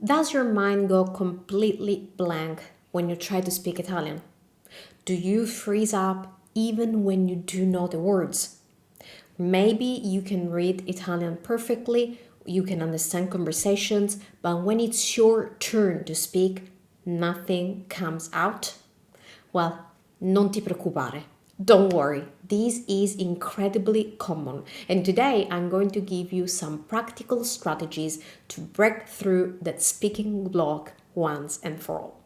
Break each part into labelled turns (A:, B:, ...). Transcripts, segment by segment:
A: Does your mind go completely blank when you try to speak Italian? Do you freeze up even when you do know the words? Maybe you can read Italian perfectly, you can understand conversations, but when it's your turn to speak, nothing comes out? Well, non ti preoccupare. Don't worry, this is incredibly common, and today I'm going to give you some practical strategies to break through that speaking block once and for all.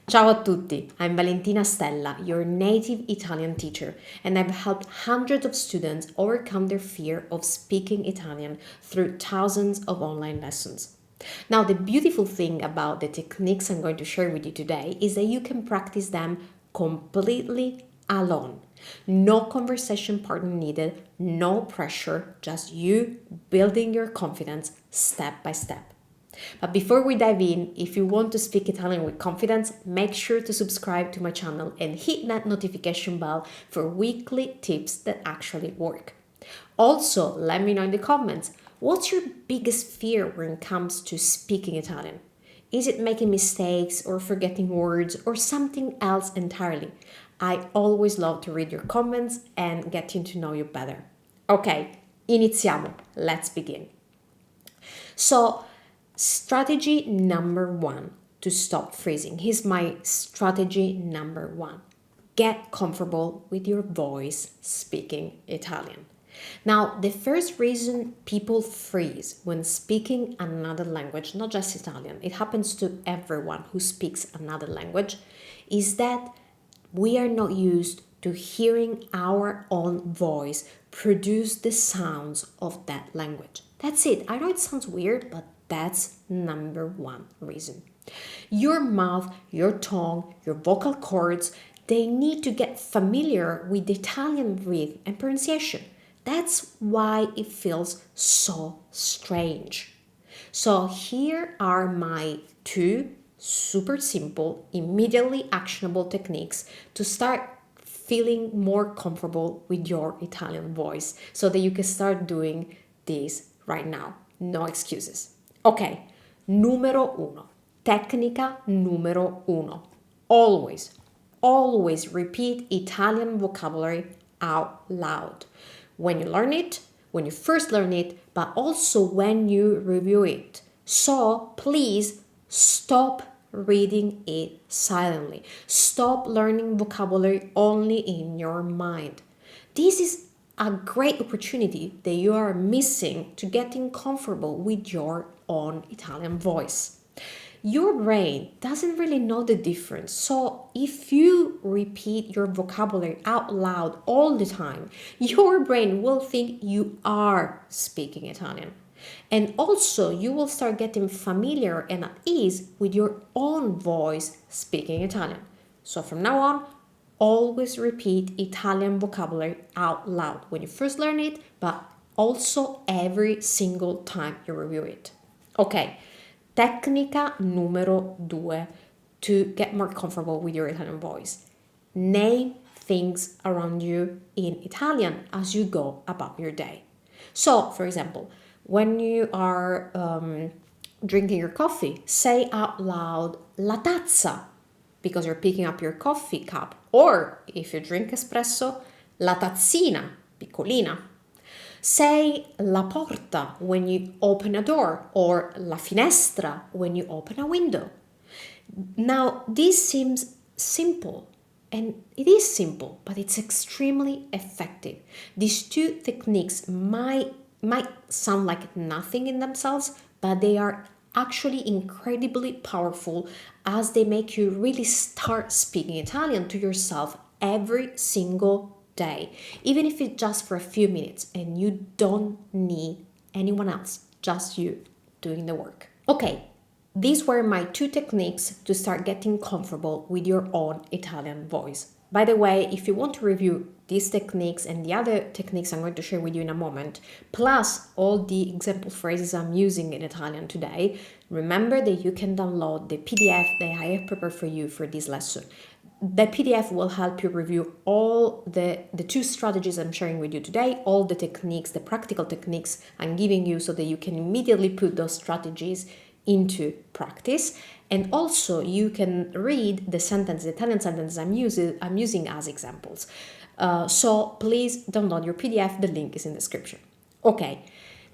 A: Ciao a tutti, I'm Valentina Stella, your native Italian teacher, and I've helped hundreds of students overcome their fear of speaking Italian through thousands of online lessons. Now, the beautiful thing about the techniques I'm going to share with you today is that you can practice them completely alone. No conversation partner needed, no pressure, just you building your confidence step by step. But before we dive in, if you want to speak Italian with confidence, make sure to subscribe to my channel and hit that notification bell for weekly tips that actually work. Also, let me know in the comments, what's your biggest fear when it comes to speaking Italian? Is it making mistakes or forgetting words or something else entirely? I always love to read your comments and getting to know you better. Ok, iniziamo. Let's begin. So, strategy number 1 to stop freezing. Here's my strategy number 1. Get comfortable with your voice speaking Italian. Now, the first reason people freeze when speaking another language, not just Italian, it happens to everyone who speaks another language, is that we are not used to hearing our own voice produce the sounds of that language. That's it. I know it sounds weird, but that's number 1 reason. Your mouth, your tongue, your vocal cords, they need to get familiar with the Italian rhythm and pronunciation. That's why it feels so strange. So here are my 2 super simple, immediately actionable techniques to start feeling more comfortable with your Italian voice so that you can start doing this right now. No excuses. Ok, numero 1. Tecnica numero 1. Always repeat Italian vocabulary out loud. When you learn it, when you first learn it, but also when you review it. So please stop reading it silently. Stop learning vocabulary only in your mind. This is a great opportunity that you are missing to getting comfortable with your own Italian voice. Your brain doesn't really know the difference, so if you repeat your vocabulary out loud all the time, your brain will think you are speaking Italian. And also, you will start getting familiar and at ease with your own voice speaking Italian. So from now on, always repeat Italian vocabulary out loud when you first learn it, but also every single time you review it. Okay, tecnica numero 2 to get more comfortable with your Italian voice. Name things around you in Italian as you go about your day. So, for example, when you are drinking your coffee, say out loud la tazza, because you're picking up your coffee cup. Or if you drink espresso, la tazzina, piccolina. Say la porta when you open a door, or la finestra when you open a window. Now, this seems simple, and it is simple, but it's extremely effective. These 2 techniques might sound like nothing in themselves, but they are actually incredibly powerful as they make you really start speaking Italian to yourself every single day, even if it's just for a few minutes and you don't need anyone else, just you doing the work. Okay, these were my 2 techniques to start getting comfortable with your own Italian voice. By the way, if you want to review these techniques and the other techniques I'm going to share with you in a moment, plus all the example phrases I'm using in Italian today, remember that you can download the PDF that I have prepared for you for this lesson. The PDF will help you review all the 2 strategies I'm sharing with you today, all the techniques, the practical techniques I'm giving you so that you can immediately put those strategies into practice, and also you can read the sentence, the Italian sentence I'm using as examples. So please download your PDF, the link is in the description. Okay,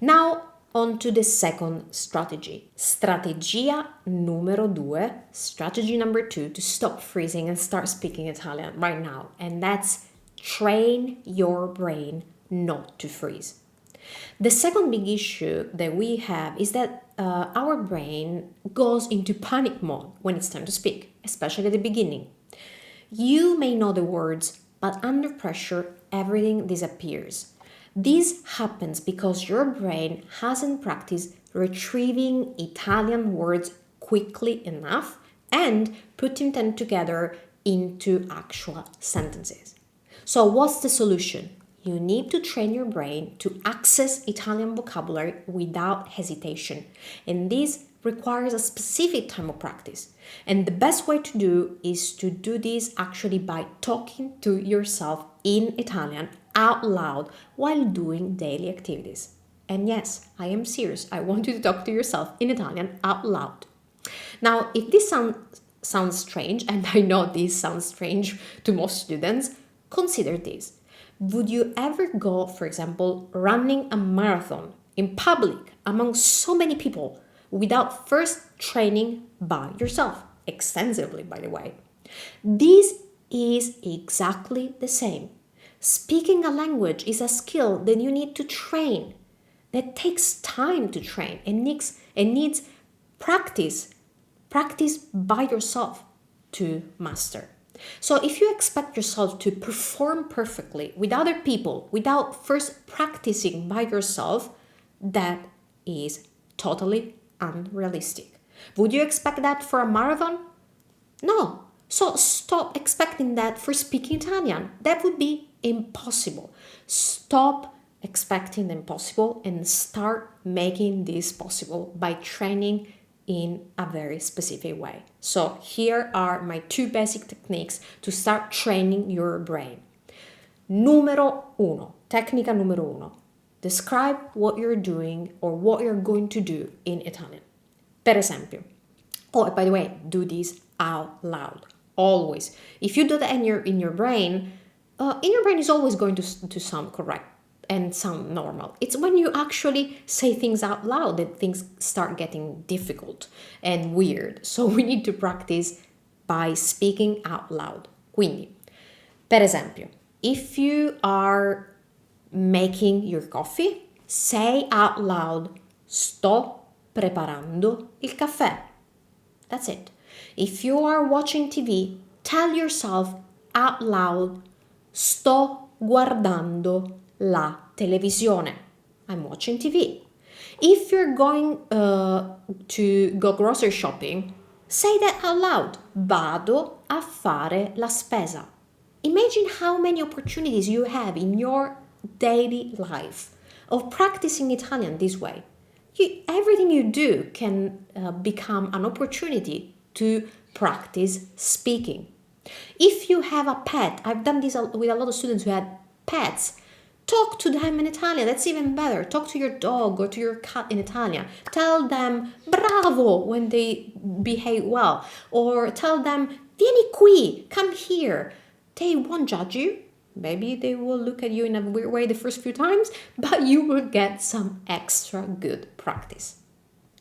A: now on to the second strategy. Strategia numero 2, strategy number 2 to stop freezing and start speaking Italian right now. And that's train your brain not to freeze. The second big issue that we have is that our brain goes into panic mode when it's time to speak, especially at the beginning. You may know the words, but under pressure, everything disappears. This happens because your brain hasn't practiced retrieving Italian words quickly enough and putting them together into actual sentences. So what's the solution? You need to train your brain to access Italian vocabulary without hesitation. And this requires a specific time of practice. And the best way to do is to do this actually by talking to yourself in Italian out loud while doing daily activities. And yes, I am serious. I want you to talk to yourself in Italian out loud. Now, if this sounds strange, and I know this sounds strange to most students, consider this. Would you ever go, for example, running a marathon in public among so many people without first training by yourself, extensively, by the way? This is exactly the same. Speaking a language is a skill that you need to train, that takes time to train and needs practice by yourself to master. So if you expect yourself to perform perfectly with other people without first practicing by yourself, that is totally unrealistic. Would you expect that for a marathon? No. So stop expecting that for speaking Italian. That would be impossible. Stop expecting the impossible and start making this possible by training in a very specific way. So here are my 2 basic techniques to start training your brain. Numero 1, tecnica numero 1. Describe what you're doing or what you're going to do in Italian. Per esempio. Oh, by the way, do this out loud. Always. If you do that in your brain is always going to sound correct and sound normal. It's when you actually say things out loud that things start getting difficult and weird. So we need to practice by speaking out loud. Quindi, per esempio, if you are making your coffee, say out loud, sto preparando il caffè. That's it. If you are watching TV, tell yourself out loud, sto guardando la televisione. I'm watching TV. If you're going to go grocery shopping, say that out loud. Vado a fare la spesa. Imagine how many opportunities you have in your daily life of practicing Italian this way. Everything you do can become an opportunity to practice speaking. If you have a pet, I've done this with a lot of students who had pets, talk to them in Italian. That's even better. Talk to your dog or to your cat in Italian. Tell them bravo when they behave well. Or tell them vieni qui, come here. They won't judge you. Maybe they will look at you in a weird way the first few times, but you will get some extra good practice.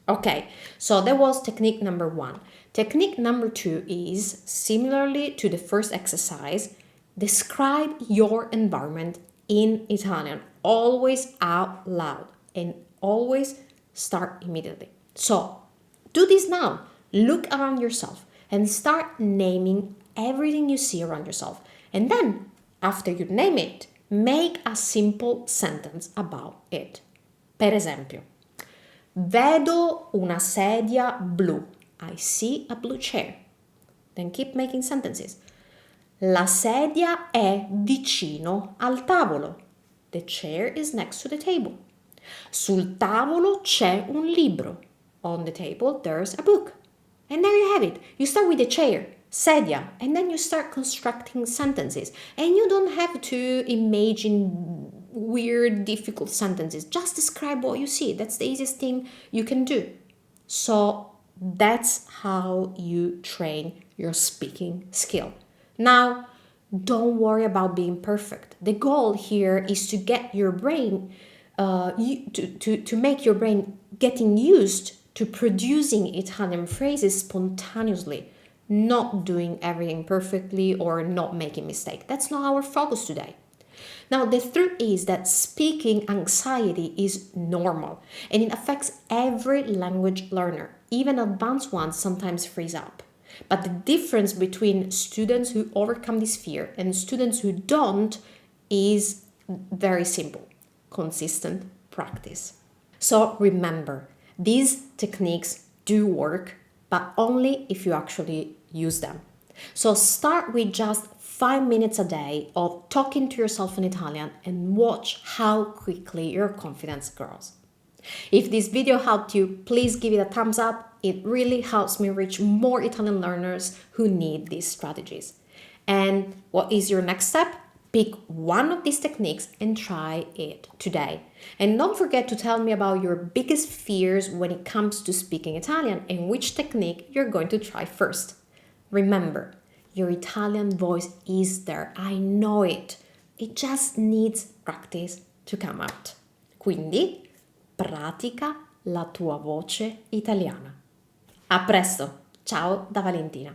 A: Okay, so that was technique number 1. Technique number 2 is, similarly to the first exercise, describe your environment in Italian, always out loud, and always start immediately. So, do this now. Look around yourself and start naming everything you see around yourself. And then, after you name it, make a simple sentence about it. Per esempio, vedo una sedia blu. I see a blue chair. Then keep making sentences. La sedia è vicino al tavolo. The chair is next to the table. Sul tavolo c'è un libro. On the table there's a book. And there you have it. You start with the chair, sedia, and then you start constructing sentences. And you don't have to imagine weird, difficult sentences. Just describe what you see. That's the easiest thing you can do. So that's how you train your speaking skill. Now, don't worry about being perfect. The goal here is to get your brain, to make your brain getting used to producing Italian phrases spontaneously, not doing everything perfectly or not making mistakes. That's not our focus today. Now, the truth is that speaking anxiety is normal and it affects every language learner. Even advanced ones sometimes freeze up. But the difference between students who overcome this fear and students who don't is very simple: consistent practice. So remember, these techniques do work, but only if you actually use them. So start with just 5 minutes a day of talking to yourself in Italian and watch how quickly your confidence grows. If this video helped you, please give it a thumbs up. It really helps me reach more Italian learners who need these strategies. And what is your next step? Pick one of these techniques and try it today. And don't forget to tell me about your biggest fears when it comes to speaking Italian and which technique you're going to try first. Remember, your Italian voice is there. I know it. It just needs practice to come out. Quindi, pratica la tua voce italiana. A presto! Ciao da Valentina.